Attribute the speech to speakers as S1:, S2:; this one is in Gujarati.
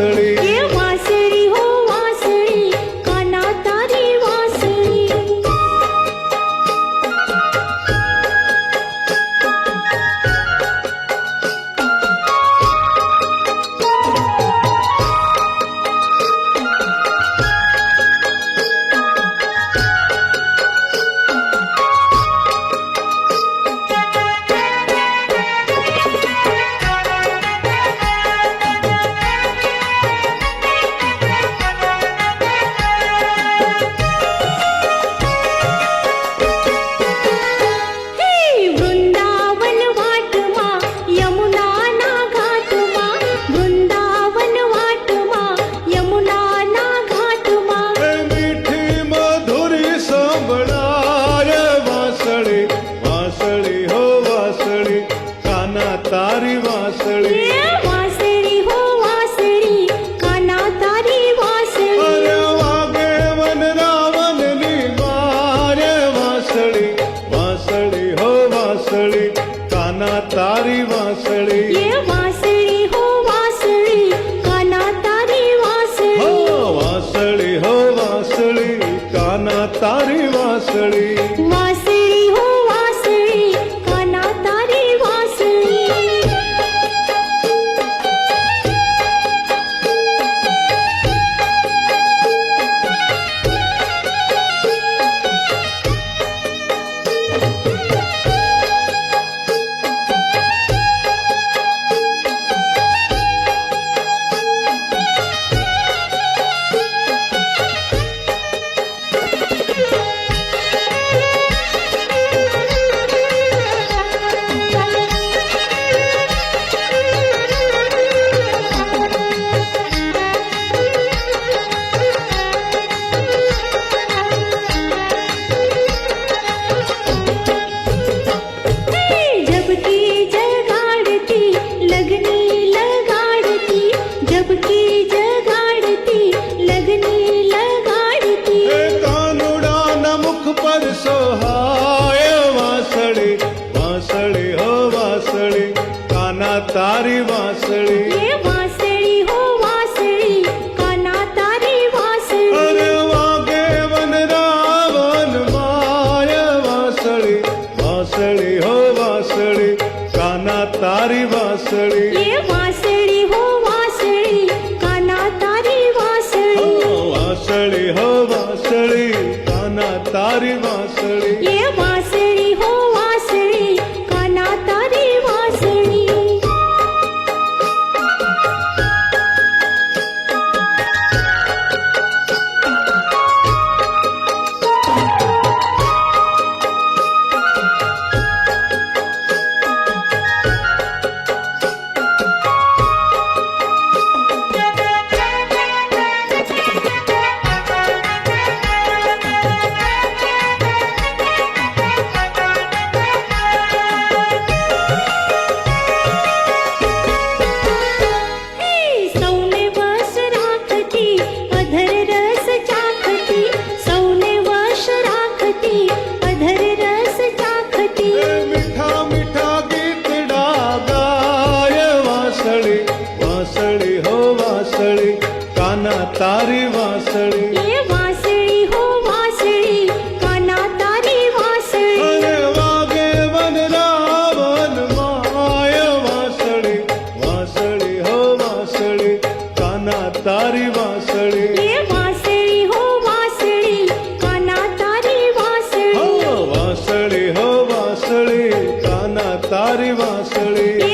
S1: વાસળી
S2: એ વાસળી હો વાસળી કાના તારી વાસળી
S1: તારી વાસળી
S2: એ વાસળી હો વાસળી કાના તારી વાસળી
S1: અરે વાગે વન રાવણની મારે વાસળી વાસળી હો વાસળી કાના તારી વાસળી
S2: એ વાસળી હો વાસળી કાના તારી વાસળી
S1: હો વાસળી હો વાસળી કાના તારી વાસળી
S2: વાસળી હો વાસળી કાના તારી વાસળી
S1: પર સોહાય વાસળી વાસળી હો વાસળી કાના તારી વાસળી
S2: એ વાસળી હો વાસળી કાના તારી વાસળી
S1: અરે વાગે વન રાવણ માય વાસળી વાસળી હો વાસળી કાના તારી વાસળી
S2: એ વાસળી હો વાસળી કાના તારી વાસળી
S1: વાસળી હો વાસળી કાના તારી વાસળી
S2: એ વાસળી હો વાસળી કાના તારી વાસળી
S1: તારી વાસળી
S2: એ વાસળી હો વાસળી કાના તારી વાસળી
S1: અરે વાગે વન રાવણ માય વાસળી વાસળી હો વાસળી કાના તારી વાસળી
S2: એ વાસળી હો વાસળી કાના તારી વાસળી
S1: વાસળી હો વાસળી કાના તારી વાસળી